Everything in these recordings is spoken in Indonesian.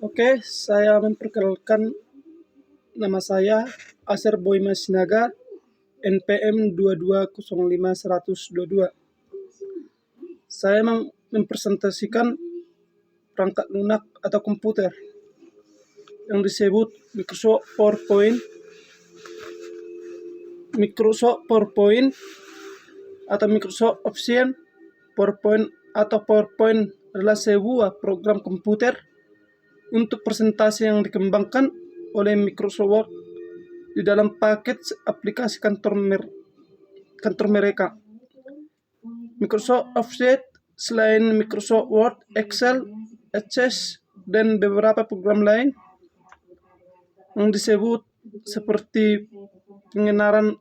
Oke, saya memperkenalkan nama saya Asher Boyma Sinaga, NPM 22051122. Saya mempresentasikan perangkat lunak atau komputer yang disebut Microsoft PowerPoint atau Microsoft Office. PowerPoint atau PowerPoint adalah sebuah program komputer untuk presentasi yang dikembangkan oleh Microsoft Word di dalam paket aplikasi kantor mereka. Microsoft Office selain Microsoft Word, Excel, Access, dan beberapa program lain yang disebut seperti pengenalan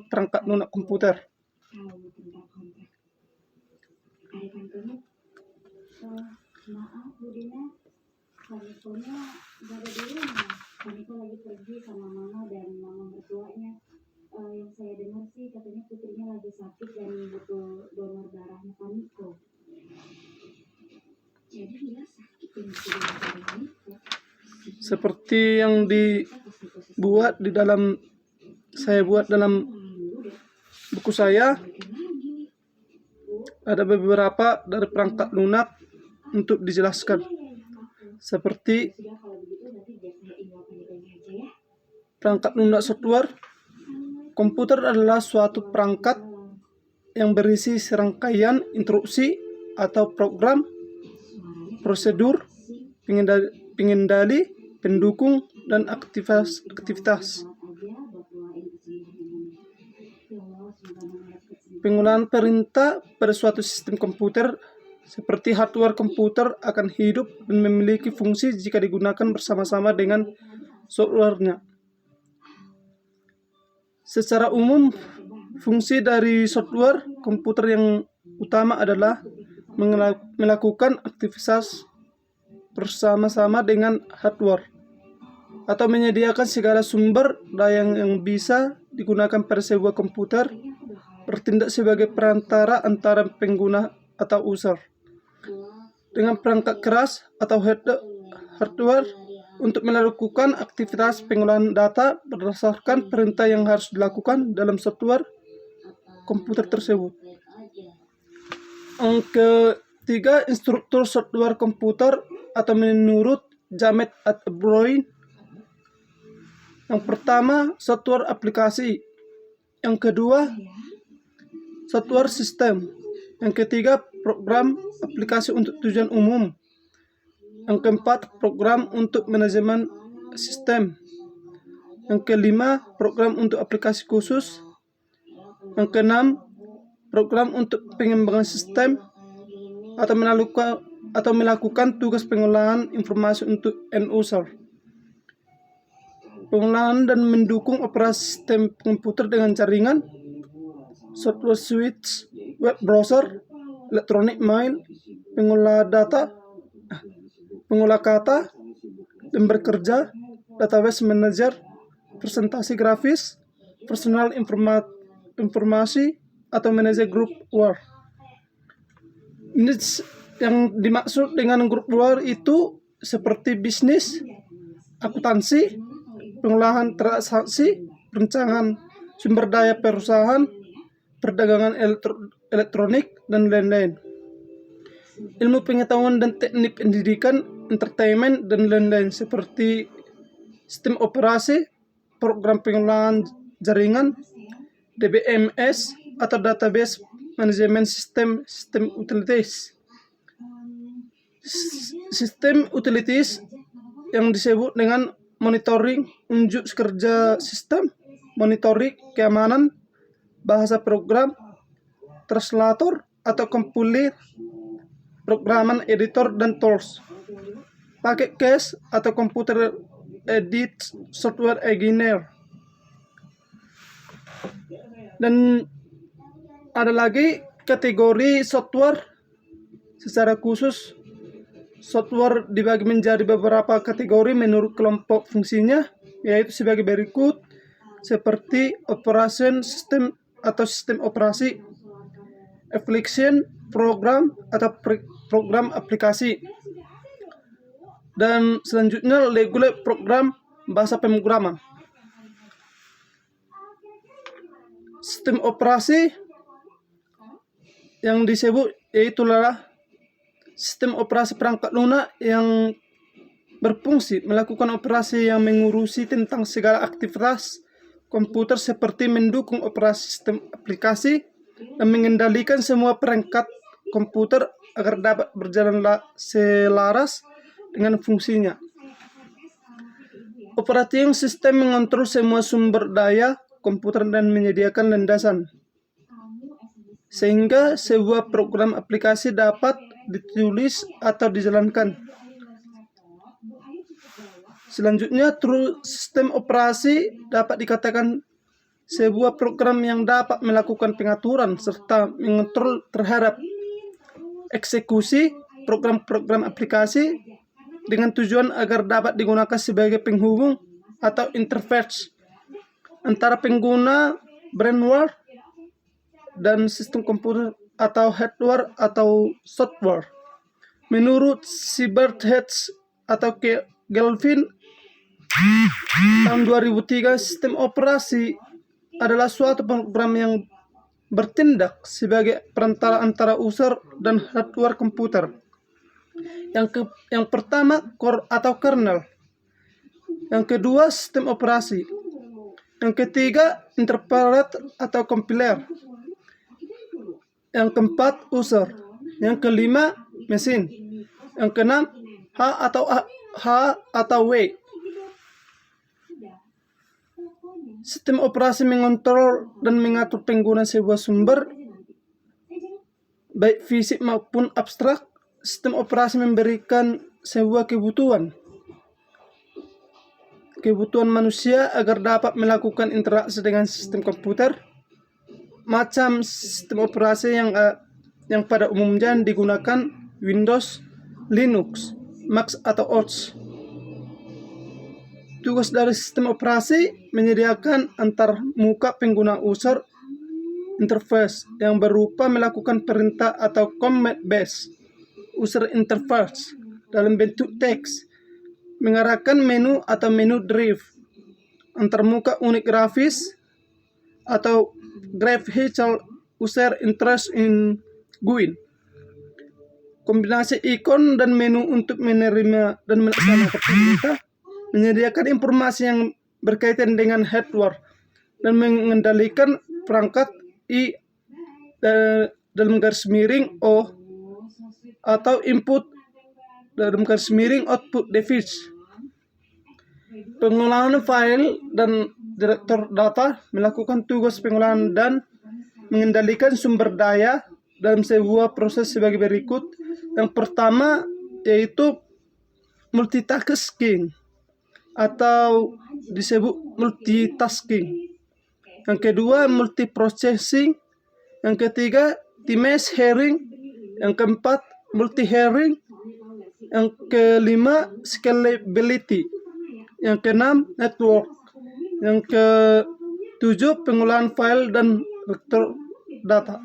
perangkat lunak komputer. Maaf Bu Dina, Kanikonya gak ada di rumah. Kaniko lagi pergi sama mama dan mama mertuanya. Yang saya dengar sih katanya putrinya lagi sakit dan butuh donor darahnya Kaniko. Jadi dia sakit dan Kaniko. Seperti yang saya buat dalam buku saya, ada beberapa dari perangkat lunak untuk dijelaskan, seperti perangkat lunak software. Komputer adalah suatu perangkat yang berisi serangkaian instruksi atau program, prosedur, pengendali, pendukung, dan aktivitas. Penggunaan perintah pada suatu sistem komputer seperti hardware komputer akan hidup dan memiliki fungsi jika digunakan bersama-sama dengan softwarenya. Secara umum, fungsi dari software komputer yang utama adalah melakukan aktivitas bersama-sama dengan hardware atau menyediakan segala sumber daya yang bisa digunakan pada sebuah komputer, bertindak sebagai perantara antara pengguna atau user dengan perangkat keras atau hardware untuk melakukan aktivitas pengolahan data berdasarkan perintah yang harus dilakukan dalam software komputer tersebut. Yang ketiga, instruktur software komputer atau menurut Jamet at Broin. Yang pertama, software aplikasi. Yang kedua, software sistem. Yang ketiga, program aplikasi untuk tujuan umum. Yang keempat, program untuk manajemen sistem. Yang kelima, program untuk aplikasi khusus. Yang keenam, program untuk pengembangan sistem atau melakukan tugas pengolahan informasi untuk end user. Pengolahan dan mendukung operasi sistem komputer dengan jaringan, software switch, web browser, electronic mail, pengolah data, pengolah kata, dan bekerja, database manager, presentasi grafis, personal informasi, atau manajer grup war. Ini yang dimaksud dengan grup war itu seperti bisnis, akuntansi, pengolahan transaksi, perencanaan sumber daya perusahaan, perdagangan elektronik, dan lain-lain. Ilmu pengetahuan dan teknik pendidikan, entertainment, dan lain-lain seperti sistem operasi, program pengolahan jaringan, DBMS atau database management system utilities. Sistem utilities yang disebut dengan monitoring unjuk kerja sistem, monitoring keamanan, bahasa program, translator atau compiler, programan editor, dan tools, paket cache atau komputer edit software engineer. Dan ada lagi kategori software. Secara khusus, software dibagi menjadi beberapa kategori menurut kelompok fungsinya, yaitu sebagai berikut, seperti operation system atau sistem operasi, application program atau program aplikasi, Dan selanjutnya regulate program bahasa pemrograman. Sistem operasi yang disebut yaitu adalah sistem operasi perangkat lunak yang berfungsi melakukan operasi yang mengurusi tentang segala aktivitas komputer seperti mendukung operasi sistem aplikasi dan mengendalikan semua perangkat komputer agar dapat berjalan selaras dengan fungsinya. Operating system mengontrol semua sumber daya komputer dan menyediakan landasan sehingga sebuah program aplikasi dapat ditulis atau dijalankan. Selanjutnya, sistem operasi dapat dikatakan sebuah program yang dapat melakukan pengaturan serta mengontrol terhadap eksekusi program-program aplikasi dengan tujuan agar dapat digunakan sebagai penghubung atau interface antara pengguna brainware dan sistem komputer atau hardware atau software. Menurut Siebert Hetz atau Gelfin tahun 2003, sistem operasi adalah suatu program yang bertindak sebagai perantara antara user dan hardware komputer. Yang pertama, core atau kernel. Yang kedua, sistem operasi. Yang ketiga, interpreter atau compiler. Yang keempat, user. Yang kelima, mesin. Yang keenam, H atau W. Sistem operasi mengontrol dan mengatur pengguna sebuah sumber, baik fisik maupun abstrak. Sistem operasi memberikan sebuah kebutuhan manusia agar dapat melakukan interaksi dengan sistem komputer. Macam sistem operasi yang pada umumnya digunakan Windows, Linux, Mac atau OS. Tugas dari sistem operasi menyediakan antar muka pengguna user interface yang berupa melakukan perintah atau command based user interface dalam bentuk teks, mengarahkan menu atau menu drive antar muka unik grafis atau graphical user interest in GUI, kombinasi ikon dan menu untuk menerima dan melaksanakan perintah, menyediakan informasi yang berkaitan dengan hardware dan mengendalikan perangkat I dalam garis miring O atau input dalam garis miring output device. Pengolahan file dan direktur data melakukan tugas pengolahan dan mengendalikan sumber daya dalam sebuah proses sebagai berikut. Yang pertama yaitu multitasking atau disebut multitasking. Yang kedua multiprocessing. Yang ketiga time sharing. Yang keempat multi-sharing. Yang kelima scalability. Yang keenam network. Yang ketujuh pengolahan file dan vektor data.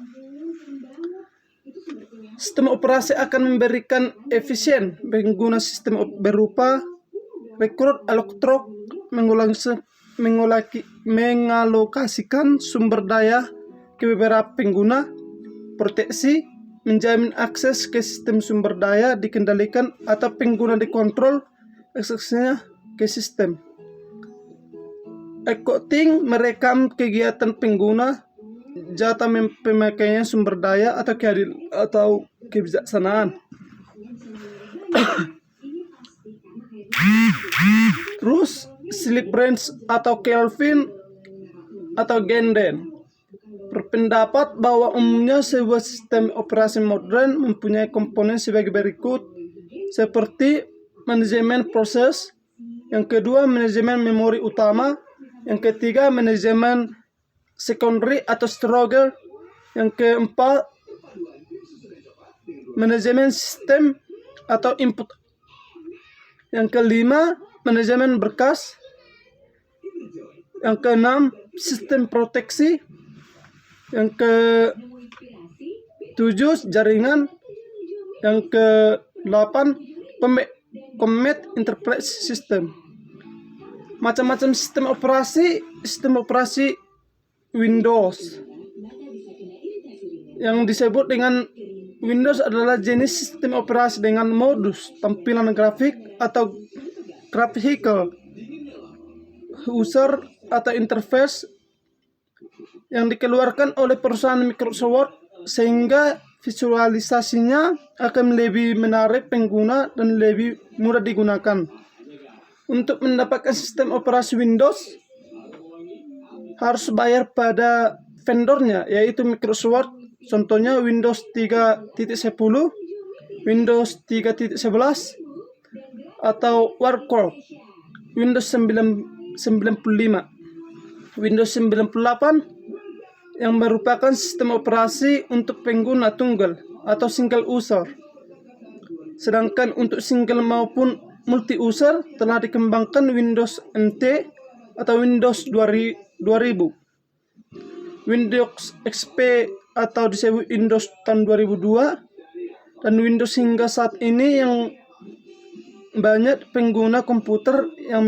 Sistem operasi akan memberikan efisien pengguna sistem berupa rekrut elektrok, mengalokasikan sumber daya ke beberapa pengguna, proteksi, menjamin akses ke sistem sumber daya dikendalikan atau pengguna dikontrol aksesnya ke sistem. Encoding merekam kegiatan pengguna, jatah pemakaian sumber daya atau kebijaksanaan. Terus Philip Branch atau Kelvin atau Genden berpendapat bahwa umumnya sebuah sistem operasi modern mempunyai komponen sebagai berikut, seperti manajemen proses, yang kedua manajemen memori utama, yang ketiga manajemen secondary atau storage, yang keempat manajemen sistem atau input, yang kelima manajemen berkas, yang keenam sistem proteksi, yang ke-7 jaringan, yang ke-8 Command Interface System. Macam-macam sistem operasi Windows. Yang disebut dengan Windows adalah jenis sistem operasi dengan modus, tampilan grafik atau graphical user atau interface yang dikeluarkan oleh perusahaan Microsoft Word, sehingga visualisasinya akan lebih menarik pengguna dan lebih mudah digunakan. Untuk mendapatkan sistem operasi Windows harus bayar pada vendornya, yaitu Microsoft Word. Contohnya Windows 3.10, Windows 3.11, atau WordCorp, Windows 95, Windows 98 yang merupakan sistem operasi untuk pengguna tunggal atau single user. Sedangkan untuk single maupun multi user telah dikembangkan Windows NT atau Windows 2000, Windows XP atau disebut Windows tahun 2002, dan Windows hingga saat ini yang banyak pengguna komputer yang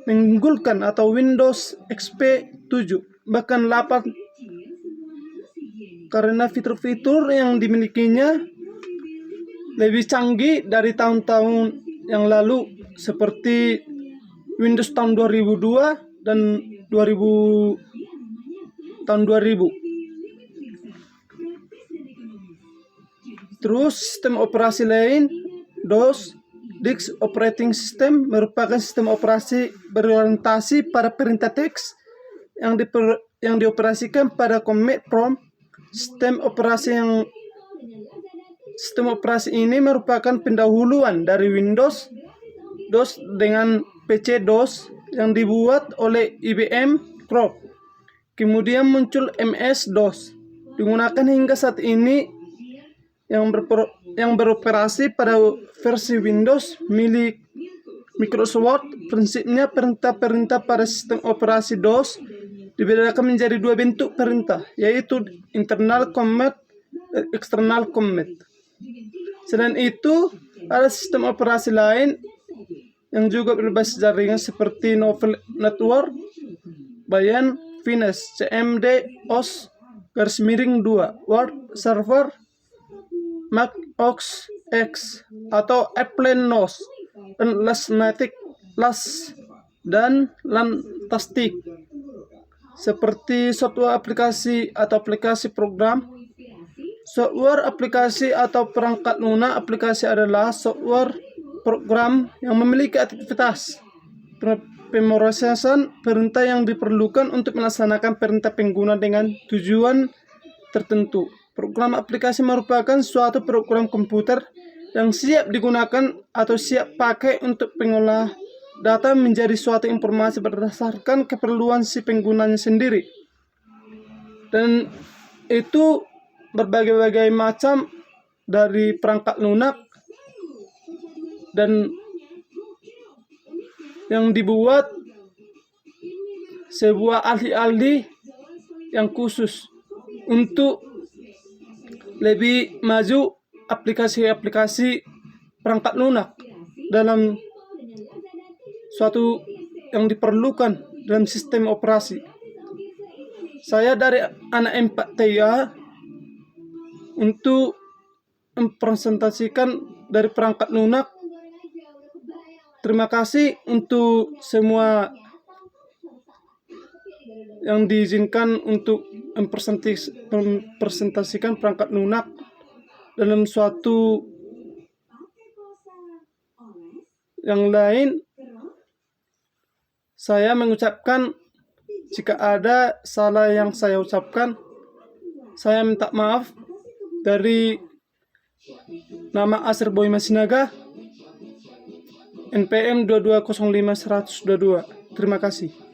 mengunggulkan atau Windows XP 7 bahkan 8 karena fitur-fitur yang dimilikinya lebih canggih dari tahun-tahun yang lalu, seperti Windows tahun 2002 dan 2000. Terus sistem operasi lain, DOS, Disk Operating System, merupakan sistem operasi berorientasi pada perintah teks yang dioperasikan pada command prompt. Sistem operasi ini merupakan pendahuluan dari Windows DOS dengan PC DOS yang dibuat oleh IBM Corp. Kemudian muncul MS-DOS, digunakan hingga saat ini yang beroperasi pada versi Windows milik Microsoft Word. Prinsipnya perintah-perintah pada sistem operasi DOS dibedakan menjadi dua bentuk perintah, yaitu internal command dan external command. Selain itu, ada sistem operasi lain yang juga berbasis jaringan seperti Novel Network, Bayan, Fines, CMD, OS, _2, Word Server, Mac OS X atau Apple NOS, dan Lasmatic, dan Lantastic. Seperti software aplikasi atau aplikasi program. Software aplikasi atau perangkat lunak aplikasi adalah software program yang memiliki aktivitas pemrosesan perintah yang diperlukan untuk melaksanakan perintah pengguna dengan tujuan tertentu. Program aplikasi merupakan suatu program komputer yang siap digunakan atau siap pakai untuk pengolah data menjadi suatu informasi berdasarkan keperluan si penggunanya sendiri. Dan itu berbagai-bagai macam, dari perangkat lunak dan yang dibuat sebuah ahli-ahli yang khusus untuk lebih maju aplikasi-aplikasi perangkat lunak dalam suatu yang diperlukan dalam sistem operasi. Saya dari anak M4TIA untuk mempresentasikan dari perangkat lunak. Terima kasih untuk semua yang diizinkan untuk mempresentasikan perangkat lunak dalam suatu yang lain. Saya mengucapkan, jika ada salah yang saya ucapkan, saya minta maaf dari nama Asir Boy Masinaga, NPM 2205-122. Terima kasih.